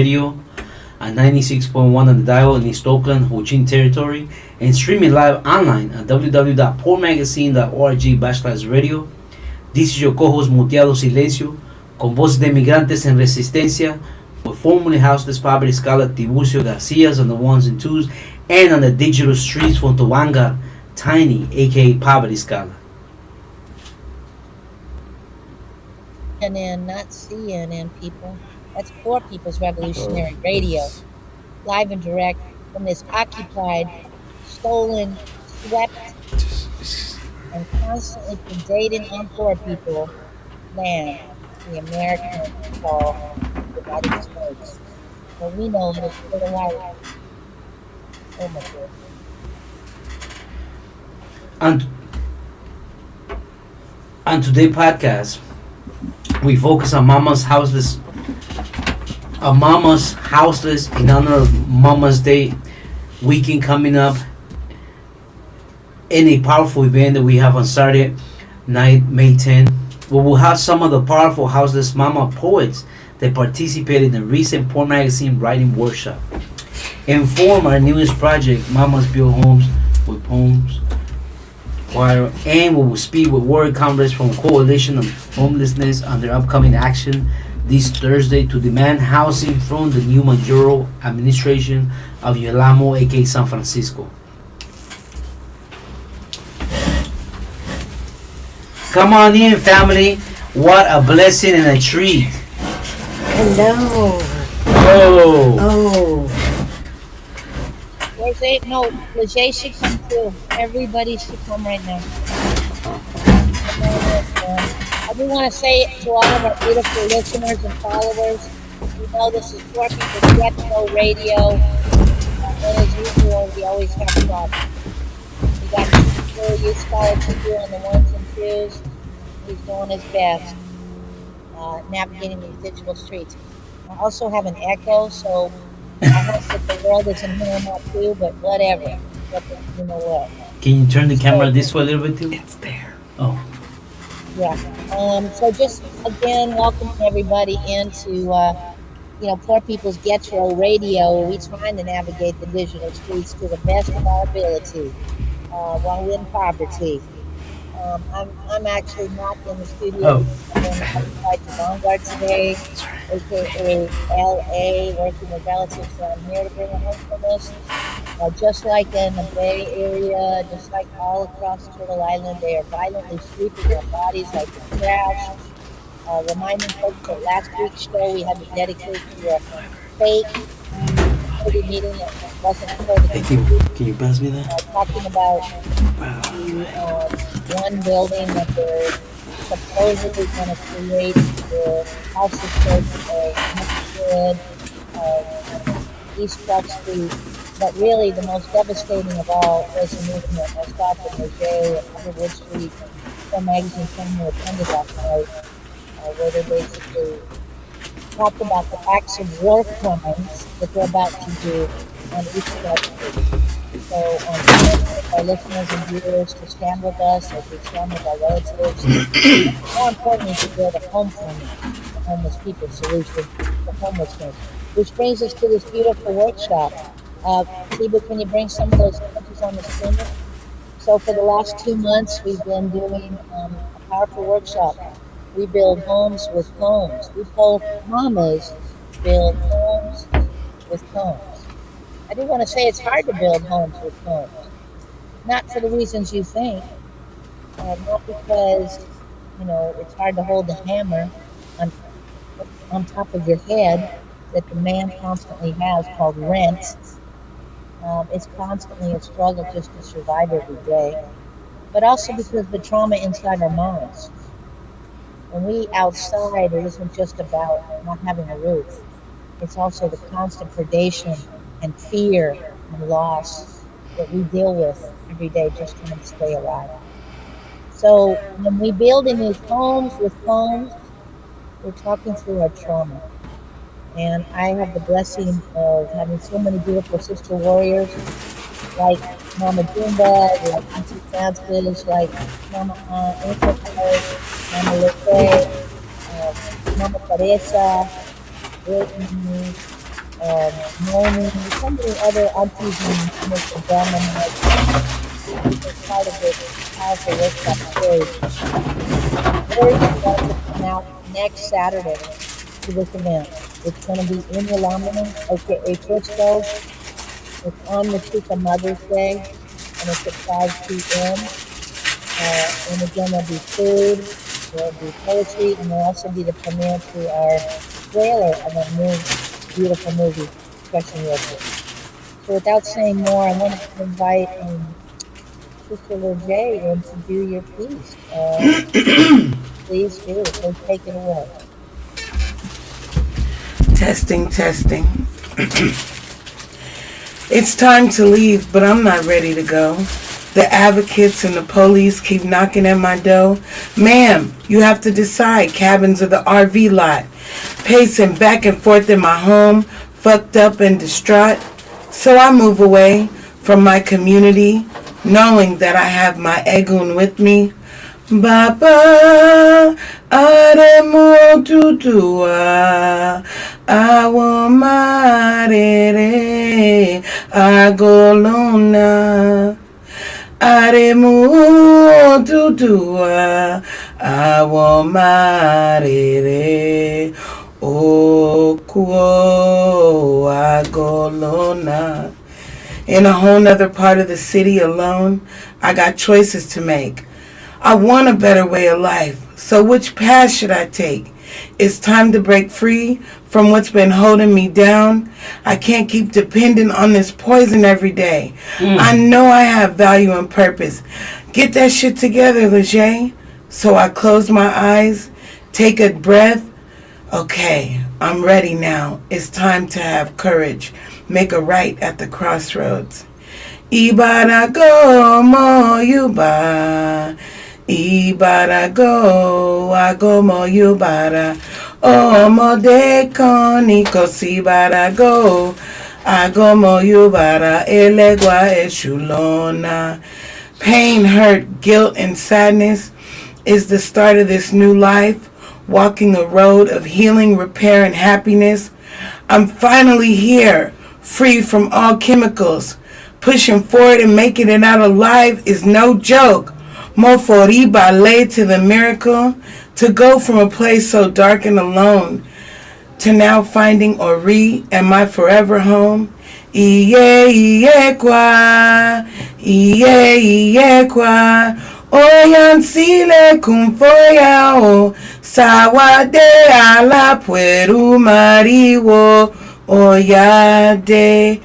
Radio at 96.1 on the dial in East Oakland, Ho Chi Minh Territory, and streaming live online at www.poormagazine.org/radio. This is your co-host Muteado Silencio, con voces de migrantes en resistencia, with formerly houseless poverty scholar Tiburcio Garcias on the ones and twos, and on the digital streets from Tawanga, Tiny, aka Poverty Scholar. CNN, not CNN, people. That's Poor People's Revolutionary Radio, live and direct from this occupied, stolen, swept, and constantly predating on poor people land, the American call United States. Well, we know that it's for the white. Oh my God. On today's podcast, we focus on Mama's Houseless in honor of Mama's Day weekend coming up, in a powerful event that we have on Saturday night, May 10. We will have some of the powerful houseless mama poets that participated in the recent Poor Magazine writing workshop. Inform our newest project, Mamas Build Homes, with poems, choir, and we will speak with Word Congress from Coalition of Homelessness on their upcoming action this Thursday to demand housing from the new mayoral administration of Yolamo, aka San Francisco. Come on in, family. What a blessing and a treat. Hello. Oh. Where's it? No, Leger should come too. Everybody should come right now. I do want to say to all of our beautiful listeners and followers, you know this is Poor People's Get to Know Radio. And as usual, we always have fun. We got Mr. Youth Scholar Tutu on the ones and twos. He's doing his best navigating these digital streets. I also have an echo, so I hope that the world isn't hearing that too, but whatever. But you know what? Can you turn the camera this way a little bit too? It's there. Oh. Yeah. So just again, welcome everybody into Poor People's Getro Radio. We trying to navigate the digital streets to the best of our ability while we're in poverty. I'm actually not in the studio. I'm in the Vanguard today, aka LA, working with relatives. So I'm here to bring a hopefulness. Just like in the Bay Area, just like all across Turtle Island, they are violently sweeping their bodies like the trash. Reminding folks that last week's show we had to dedicate to a fake committee meeting that wasn't for the community. Can you pass me that? Talking about the one building that they're supposedly going to create the houses of East 12th Street. But really, the most devastating of all was the movement that stopped at Leger and Underwood Street. Some magazine family attended last night, where they basically talked about the acts of war crimes that they're about to do on East 12th Street. So, our listeners and viewers to stand with us as we stand with our relatives. More importantly, to build a home for the homeless people solution to homelessness. Which brings us to this beautiful workshop. Tiba, can you bring some of those images on the screen? So for the last 2 months, we've been doing a powerful workshop. We build homes with homes. We help mamas build homes with homes. I do want to say it's hard to build homes with homes. Not for the reasons you think. Not because, it's hard to hold the hammer on top of your head that the man constantly has called rent. It's constantly a struggle just to survive every day. But also because the trauma inside our minds. When we outside, it isn't just about not having a roof. It's also the constant predation and fear and loss that we deal with every day just trying to stay alive. So when we build in these homes with homes, we're talking through our trauma. And I have the blessing of having so many beautiful sister warriors like Mama Jumba, like Auntie Francis, like Mama Angel, Mama Lupe, Mama Teresa, Brittany, Naomi, so many other aunties and Mr. grandmas who were part of this powerful workshop series. Encourage you all to come out next Saturday to this event. It's going to be in Ylamina, aka Frisco. It's on Matuka Mother's Day, and it's at 5 p.m. And again, there'll be food, there'll be poetry, and there'll also be the premiere to our trailer of a new, beautiful movie, Expression Worship. So without saying more, I want to invite Sister Lejay in to do your piece. Please do. So take it away. Testing, testing. It's time to leave, but I'm not ready to go. The advocates and the police keep knocking at my door. Ma'am, you have to decide, cabins or the RV lot. Pacing back and forth in my home, fucked up and distraught. So I move away from my community, knowing that I have my Egun with me. Baba, aremo tutua, awomarere, agolona. Aremu tutua, awomarere, okuo, agolona. In a whole nother part of the city alone, I got choices to make. I want a better way of life, so which path should I take? It's time to break free from what's been holding me down. I can't keep depending on this poison every day. I know I have value and purpose. Get that shit together, Lejay. So I close my eyes, take a breath. Okay, I'm ready now. It's time to have courage. Make a right at the crossroads. Ibara go mo yuba. Ibara go, agomo yubara. Omode koni kosibara go. Agomo yubara, elegwa eshulona. Pain, hurt, guilt, and sadness is the start of this new life. Walking a road of healing, repair, and happiness. I'm finally here, free from all chemicals. Pushing forward and making it out alive is no joke. Moforiba lay to the miracle, to go from a place so dark and alone, to now finding Ori and my forever home. Iye kwa, iye kwa, oyansile kumfoya o, sawade ala pueru mariwo, oyade.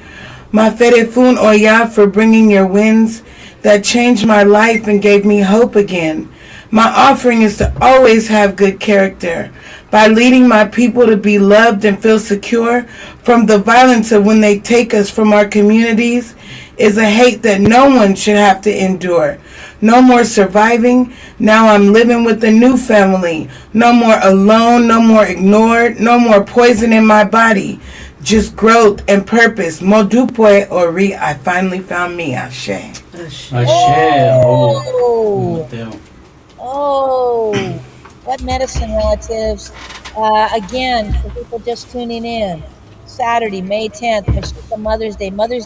Maferefun oya for bringing your winds that changed my life and gave me hope again. My offering is to always have good character by leading my people to be loved and feel secure from the violence of when they take us from our communities is a hate that no one should have to endure. No more surviving. Now I'm living with a new family. No more alone, no more ignored, no more poison in my body. Just growth and purpose. Modupwe Ori, I finally found me. Ashe. Ashe. Oh. Damn. Oh, what medicine, relatives? Again, for people just tuning in, Saturday, May 10th, Matuka Mother's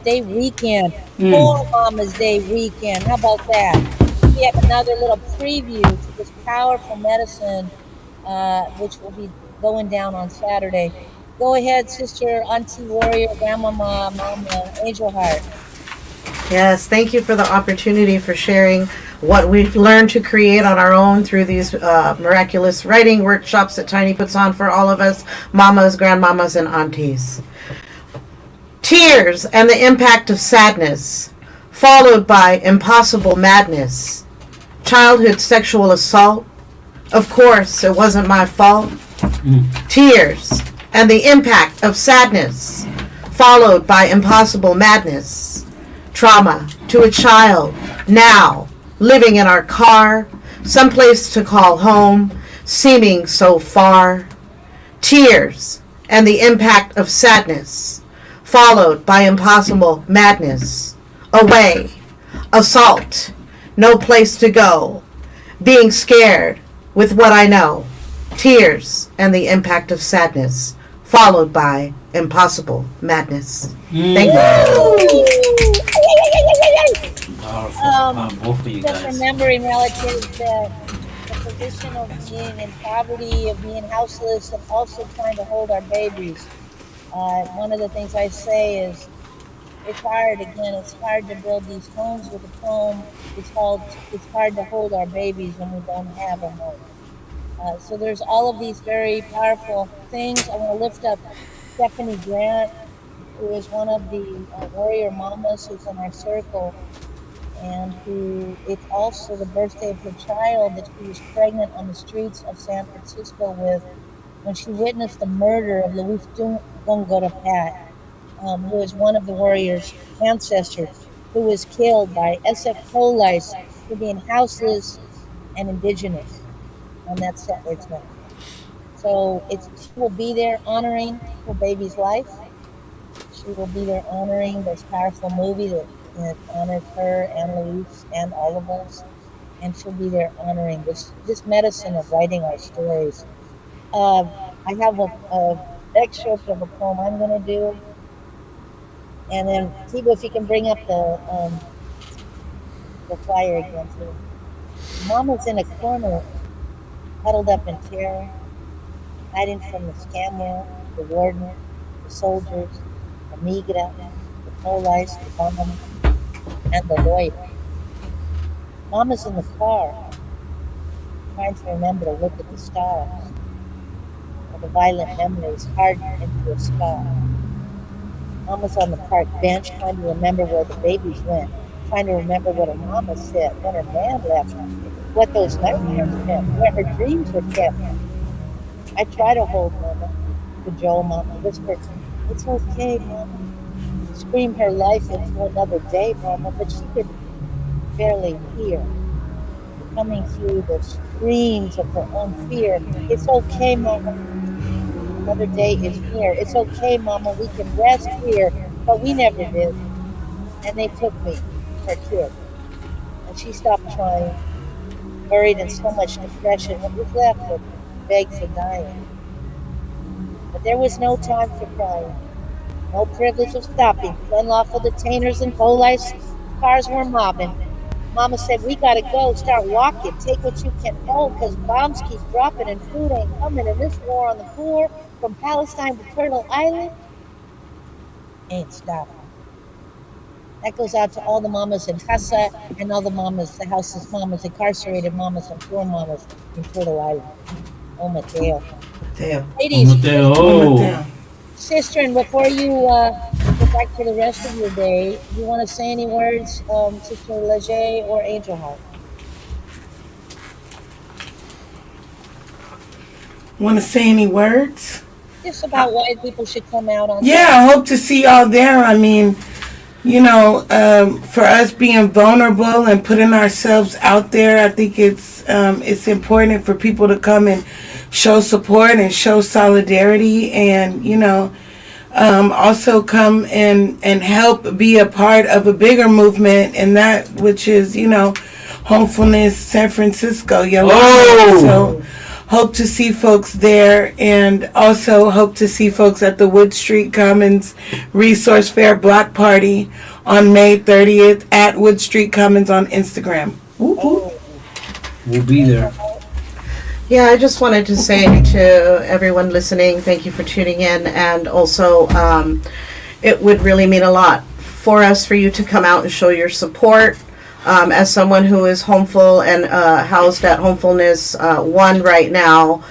Day weekend, For Mama's Day weekend. How about that? We have another little preview to this powerful medicine, which will be going down on Saturday. Go ahead, Sister, Auntie Warrior, Grandmama, Mama, Angel Heart. Yes, thank you for the opportunity for sharing what we've learned to create on our own through these miraculous writing workshops that Tiny puts on for all of us, mamas, grandmamas, and aunties. Tears and the impact of sadness, followed by impossible madness. Childhood sexual assault. Of course, it wasn't my fault. Tears and the impact of sadness, followed by impossible madness. Trauma to a child, now living in our car, someplace to call home, seeming so far. Tears and the impact of sadness, followed by impossible madness. Away, assault, no place to go, being scared with what I know. Tears and the impact of sadness, followed by impossible madness. Mm. Thank you. Powerful. Both of you Just guys. remembering relatives that the position of being in poverty, of being houseless, and also trying to hold our babies. One of the things I say is it's hard. Again, it's hard to build these homes with a home. It's hard to hold our babies when we don't have a home. So there's all of these very powerful things. I want to lift up Stephanie Grant, who is one of the warrior mamas who's in our circle, and who it's also the birthday of her child that she was pregnant on the streets of San Francisco with when she witnessed the murder of Luis Gongora Pat, who is one of the warriors' ancestors, who was killed by SF coli for being houseless and indigenous on that settler's land. So she will be there honoring her baby's life. She will be there honoring this powerful movie that honors her and Luis and all of us. And she'll be there honoring this medicine of writing our stories. I have a excerpt of a poem I'm going to do. And then, Tibo, if you can bring up the flyer again, too. Mama's in a corner, huddled up in terror, hiding from the scammer, the warden, the soldiers, the migra, the police, the bomb, and the lawyer. Mama's in the car, trying to remember to look at the stars, and the violent memories harden into a scar. Mama's on the park bench, trying to remember where the babies went, trying to remember what her mama said, when her man left, what those nightmares meant, where her dreams were kept. I try to hold Mama, cajole Mama, whisper, "It's okay, Mama." Scream her life into another day, Mama, but she could barely hear. Coming through the screams of her own fear. "It's okay, Mama. Another day is here. It's okay, Mama. We can rest here." But we never did. And they took me, her kid. And she stopped trying, buried in so much depression. What was left of begged for dying. But there was no time for crying. No privilege of stopping. Unlawful detainers and police cars were mobbing. Mama said, "We gotta go. Start walking. Take what you can hold, because bombs keep dropping and food ain't coming. And this war on the poor, from Palestine to Turtle Island, ain't stopping." That goes out to all the mamas in Casa and all the mamas, the houseless mamas, incarcerated mamas, and poor mamas in Turtle Island. Oh, Mateo. Damn. Ladies, Mateo. sister, and before you go back to the rest of your day, do you want to say any words, Sister Leger or Angel Heart? Want to say any words? Just about why people should come out on. Yeah, I hope to see y'all there. I mean, you know, for us being vulnerable and putting ourselves out there, I think it's important for people to come and show support and show solidarity, and you know, also come and help be a part of a bigger movement, and that which is, you know, Homefulness San Francisco. So hope to see folks there, and also hope to see folks at the Wood Street Commons Resource Fair Block Party on May 30th at Wood Street Commons on Instagram. Woo-hoo. We'll be there. Yeah, I just wanted to say to everyone listening, thank you for tuning in, and also it would really mean a lot for us for you to come out and show your support. As someone who is homeful and housed at Homefulness 1 right now,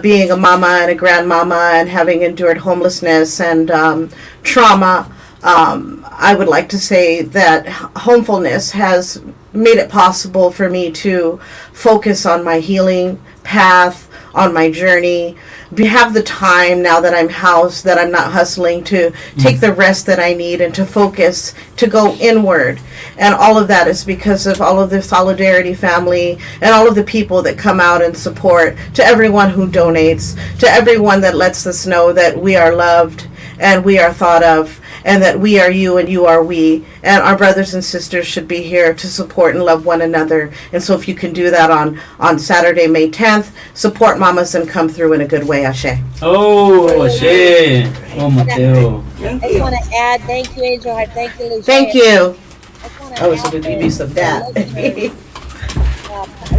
being a mama and a grandmama and having endured homelessness and trauma, I would like to say that Homefulness has made it possible for me to focus on my healing path, on my journey, have the time now that I'm housed, that I'm not hustling, to take the rest that I need and to focus, to go inward. And all of that is because of all of the Solidarity family and all of the people that come out and support, to everyone who donates, to everyone that lets us know that we are loved and we are thought of, and that we are you and you are we, and our brothers and sisters should be here to support and love one another. And so if you can do that on Saturday, May 10th, support mamas and come through in a good way. Ashe. Oh, shit. Oh, Mateo. I just want to add, thank you, Angel Heart. Thank you, Lucia. Thank you. I just want to I was add supposed to that be some that.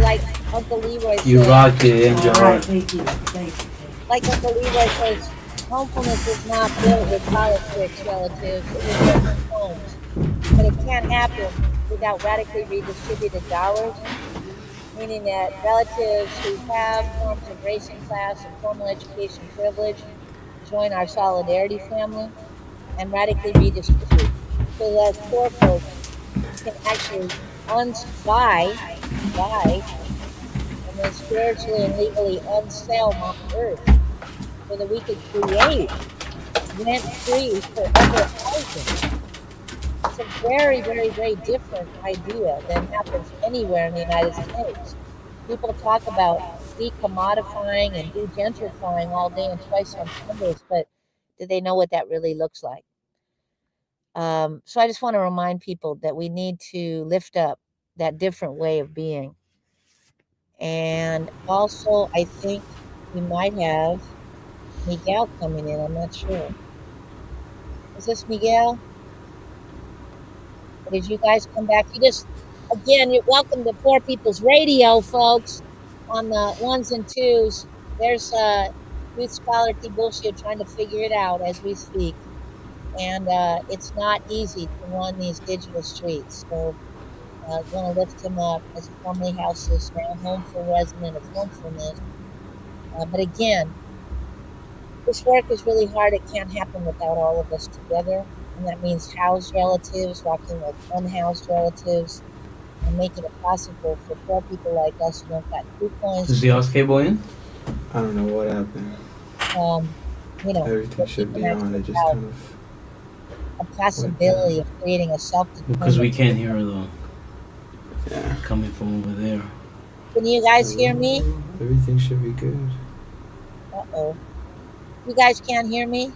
like Uncle Leroy You said, rock it, Angel Heart. Thank you. Thank you. like Uncle Leroy says, homefulness is not built with politics, relatives. It was built in homes. But it can't happen without radically redistributed dollars, meaning that relatives who have forms of race and class and formal education privilege join our solidarity family and radically redistribute so that poor folks can actually buy and then spiritually and legally unsell Mount Earth so that we could create rent free forever housing. It's a very, very, very different idea than happens anywhere in the United States. People talk about decommodifying and degentrifying all day and twice on Sundays, but do they know what that really looks like? So I just want to remind people that we need to lift up that different way of being. And also, I think we might have Miguel coming in. I'm not sure. Is this Miguel? Or did you guys come back? Again, you're welcome to Poor People's Radio, folks, on the ones and twos. There's Youth Scholar Tiburcio trying to figure it out as we speak. And it's not easy to run these digital streets. So I want to lift him up as formerly houses, now home for resident of homefulness. But again, this work is really hard. It can't happen without all of us together. And that means housed relatives working with unhoused relatives and making it possible for poor people like us who don't got coupons. Is the Oz cable in? I don't know what happened. Everything should be on. It just kind of. A possibility of creating a self-determined. Because we can't hear her though. Yeah. Coming from over there. Can you guys hear me? Everything should be good. Uh-oh. You guys can't hear me?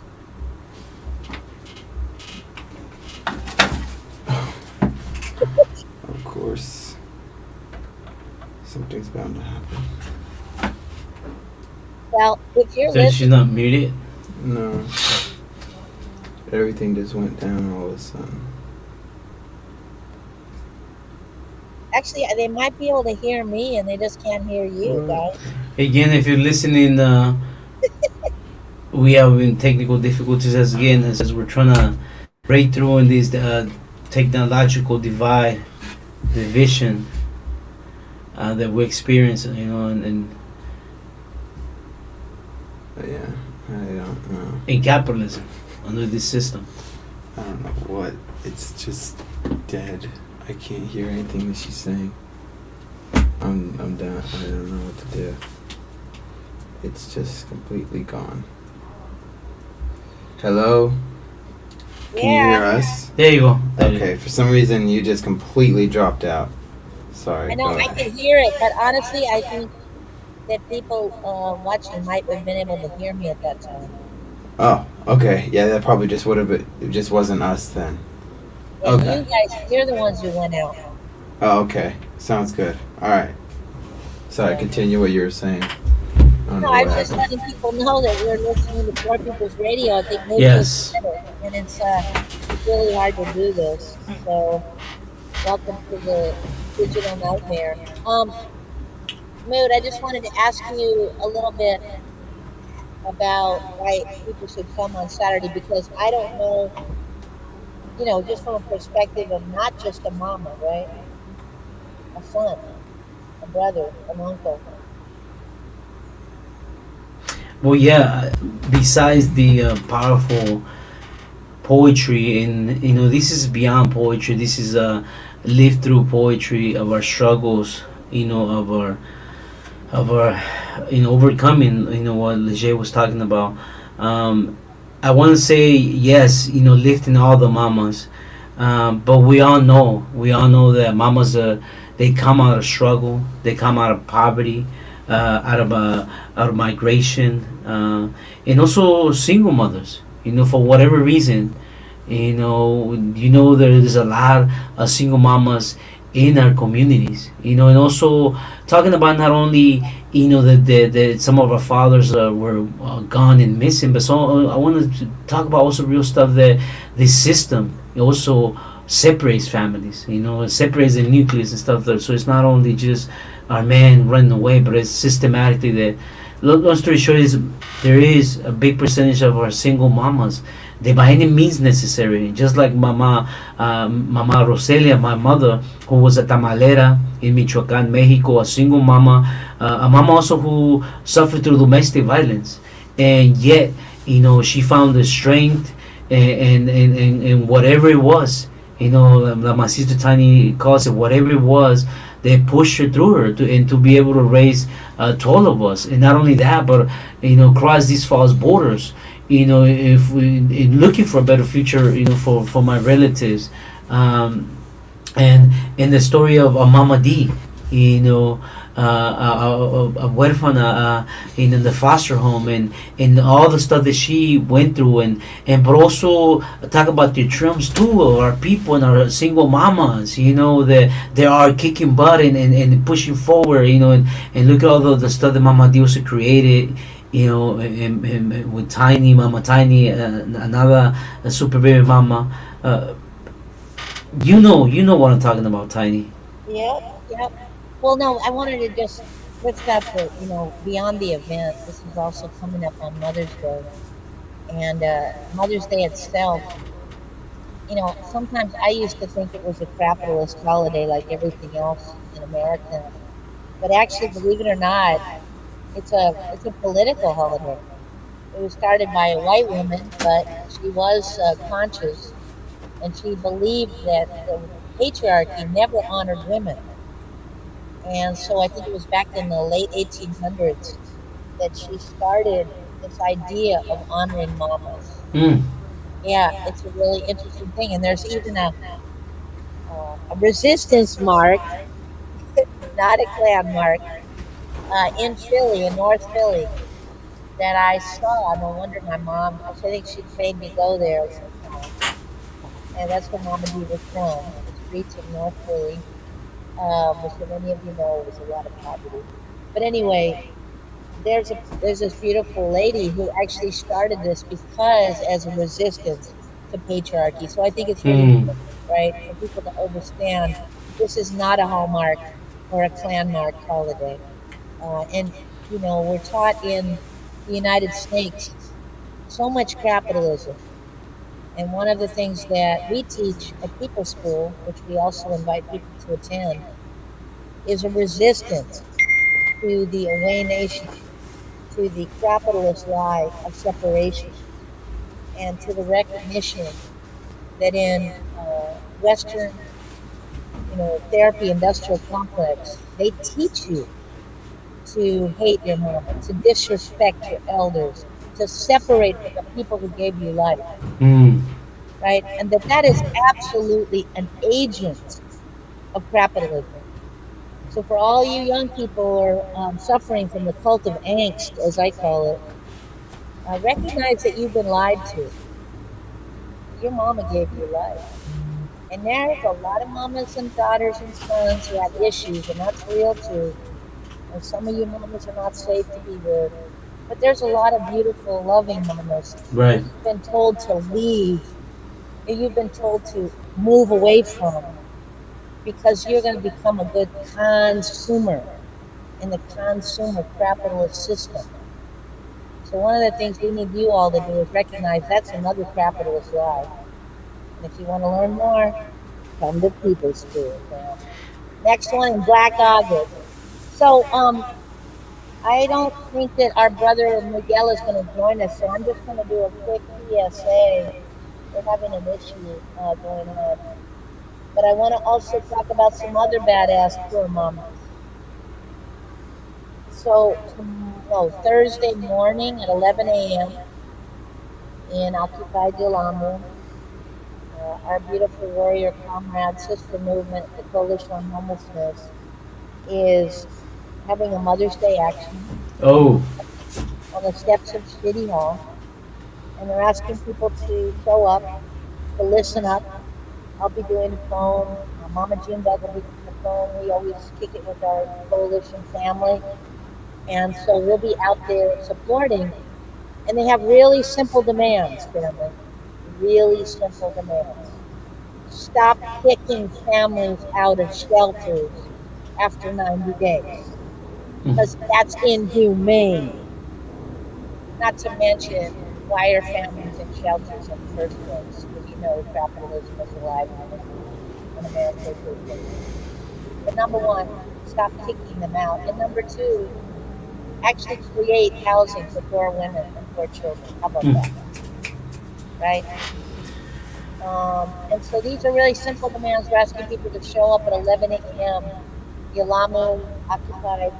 Of course. Something's bound to happen. Well, if you're So she's not muted? No. Everything just went down all of a sudden. actually, they might be able to hear me and they just can't hear you guys. Again, if you're listening, we have been technical difficulties as we're trying to break through in this technological division that we experience, and Yeah, I don't know. in capitalism under this system. I don't know what. It's just dead. I can't hear anything that she's saying. I'm done. I don't know what to do. It's just completely gone. Hello? Can you hear us? There you go. There you Okay, for some reason you just completely dropped out. Sorry. I know go I ahead. can hear it, but honestly, I think that people watching might have been able to hear me at that time. Oh, okay. Yeah, that probably just would have been. It just wasn't us then. And Okay. you guys, you're the ones who went out. Oh, okay. Sounds good. All right. Sorry. Continue what you were saying. I don't No, know I'm what just happened. letting people know that we're listening to Poor People's Radio. I think maybe Yes. it's better, and it's really hard to do this. So, welcome to the digital nightmare. Mood, I just wanted to ask you a little bit about why people should come on Saturday, because I don't know, just from a perspective of not just a mama, right? A son, a brother, an uncle. Well, yeah. Besides the powerful poetry, and this is beyond poetry. This is live through poetry of our struggles. Of our overcoming. What Leger was talking about. I want to say yes. Lifting all the mamas, but we all know that mamas they come out of struggle. They come out of poverty. Out of migration, and also single mothers. For whatever reason, There is a lot of single mamas in our communities. And also talking about not only that some of our fathers were gone and missing, but so I wanted to talk about also real stuff that this system also separates families. It separates the nucleus and stuff. So it's not only just our man running away, but it's systematically that. Long story short is there is a big percentage of our single mamas they by any means necessary, just like Mama Roselia, my mother, who was a tamalera in Michoacan, Mexico, a single mama, a mama also who suffered through domestic violence, and yet she found the strength and whatever it was, like my sister Tiny calls it, whatever it was, they pushed her through her to be able to raise to all of us, and not only that, but cross these false borders. If we in looking for a better future, for my relatives, and in the story of Mama D, a huérfana, in the foster home, and all the stuff that she went through, and but also talk about the triumphs too of our people and our single mamas, that they are kicking butt and pushing forward, and look at all the stuff that Mama D also created, and with Mama Tiny, another super baby mama. You know what I'm talking about, Tiny. Yep, yep. Well, no, I wanted to just switch up the, beyond the event. This is also coming up on Mother's Day. And Mother's Day itself, sometimes I used to think it was a capitalist holiday like everything else in America. But actually, believe it or not, it's a political holiday. It was started by a white woman, but she was conscious, and she believed that the patriarchy never honored women. And so I think it was back in the late 1800s that she started this idea of honoring mamas. Mm. Yeah, it's a really interesting thing. And there's even a resistance mark, not a clan mark, in Philly, in North Philly, that I saw. No wonder my mom, I think she made me go there sometime. And that's where Mama D was from, the streets of North Philly, which many of you know was a lot of poverty. But anyway, there's this beautiful lady who actually started this because as a resistance to patriarchy. So I think it's really Mm. important, right, for people to understand this is not a hallmark or a clan mark holiday. And we're taught in the United States so much capitalism. And one of the things that we teach at People School, which we also invite people to attend, is a resistance to the away nation, to the capitalist lie of separation, and to the recognition that in Western, therapy industrial complex, they teach you to hate your mama, to disrespect your elders, to separate from the people who gave you life, Mm. right? And that is absolutely an agent of capitalism. So for all you young people who are suffering from the cult of angst, as I call it, recognize that you've been lied to. Your mama gave you life. And there's a lot of mamas and daughters and sons who have issues, and that's real too. And some of you mamas are not safe to be with. But there's a lot of beautiful, loving mamas that Right. you've been told to leave, that you've been told to move away from, because you're going to become a good consumer in the consumer capitalist system. So one of the things we need you all to do is recognize that's another capitalist lie. And if you want to learn more, come to People School. Next one in Black August. So I don't think that our brother Miguel is going to join us, so I'm just going to do a quick PSA. We're having an issue going on. But I want to also talk about some other badass poor mamas. So, Thursday morning at 11 a.m. in Occupy Del Amo, our beautiful warrior comrade sister movement, the Coalition on Homelessness, is having a Mother's Day action Oh. on the steps of City Hall. And they're asking people to show up to listen up. I'll be doing the phone. Mama Junebug will be doing the phone. We always kick it with our coalition family. And so we'll be out there supporting. And they have really simple demands, family. Really simple demands. Stop kicking families out of shelters after 90 days. Because that's inhumane. Not to mention, why are families in shelters in the first place? Because you know capitalism is alive in America. But number one, stop kicking them out. And number two, actually create housing for poor women and poor children. How about that? Right? And so these are really simple demands. We're asking people to show up at 11 a.m. Yalamu, occupied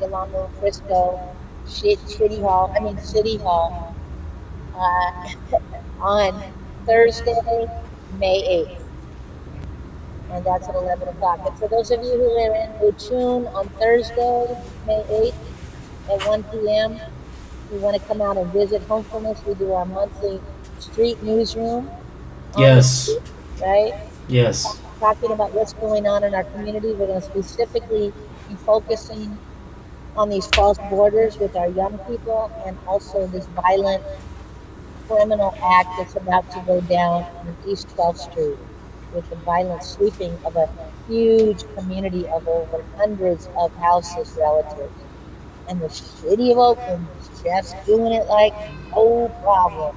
Yalamu, Frisco, City Hall, on Thursday, May 8th. And that's at 11 o'clock. And for those of you who are in Uchun on Thursday, May 8th at 1 p.m., we want to come out and visit Homefulness. We do our monthly street newsroom. Yes. Right? Yes. Talking about what's going on in our community. We're going to specifically be focusing on these false borders with our young people, and also this violent criminal act that's about to go down on East 12th Street with the violent sweeping of a huge community of over hundreds of houses relatives. And the city of Oakland is just doing it like no problem.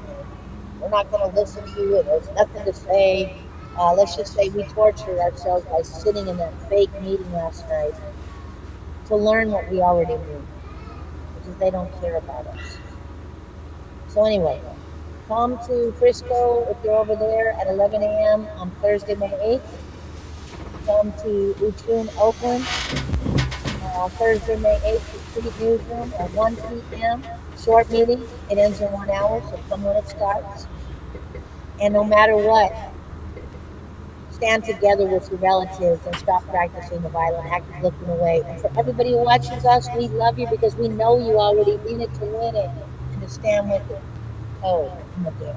We're not going to listen to it. There's nothing to say. Let's just say we tortured ourselves by sitting in that fake meeting last night to learn what we already knew, because they don't care about us. So anyway, come to Frisco if you're over there at 11 a.m. on Thursday, May 8th. Come to Uchun, Oakland, Thursday, May 8th, the Street Newsroom at 1 p.m. Short meeting. It ends in 1 hour, so come when it starts. And no matter what, stand together with your relatives and stop practicing the violent act of looking away. And for everybody who watches us, we love you because we know you already in it to win it and to stand with it. Oh, I'm up there.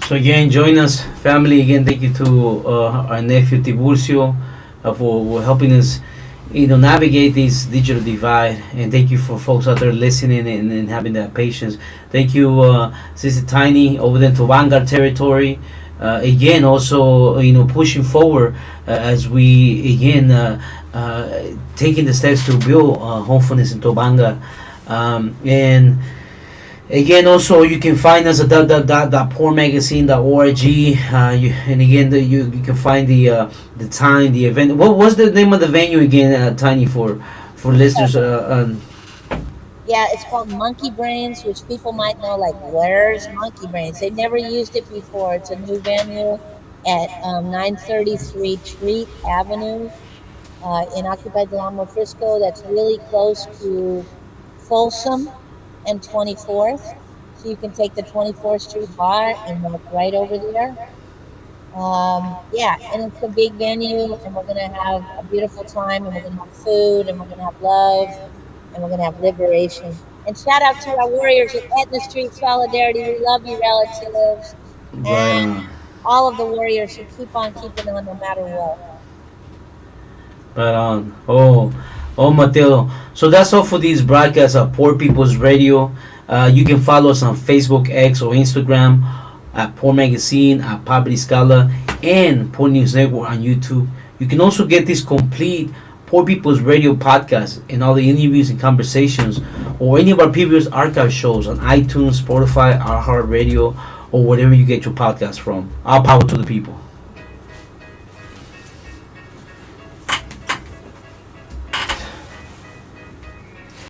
So again, join us, family. Again, thank you to our nephew Tiburcio for helping us, navigate this digital divide. And thank you for folks out there listening and having that patience. Thank you, Sister Tiny over there to Vanguard territory. Again, also, pushing forward as we, again, taking the steps to build Homefulness in Tobanga. And again, also, you can find us at pornmagazine.org. And again, you can find the time, the event. What was the name of the venue again, Tiny, for listeners? Yeah, it's called Monkey Brains, which people might know, like, where's Monkey Brains? They've never used it before. It's a new venue at 933 Treat Avenue in Occupied Delamo, Frisco. That's really close to Folsom and 24th. So you can take the 24th Street bar and walk right over there. Yeah, and it's a big venue, and we're going to have a beautiful time, and we're going to have food, and we're going to have love, and we're going to have liberation. And shout out to our warriors at Etna Street Solidarity. We love you, relatives. And all of the warriors who keep on keeping on no matter what. Right on. Oh, Mateo. So that's all for these broadcasts of Poor People's Radio. You can follow us on Facebook, X, or Instagram at Poor Magazine, at Poverty Scholar, and Poor News Network on YouTube. You can also get this complete Poor People's Radio podcast and all the interviews and conversations, or any of our previous archive shows on iTunes, Spotify, iHeartRadio, or whatever you get your podcast from. All power to the people.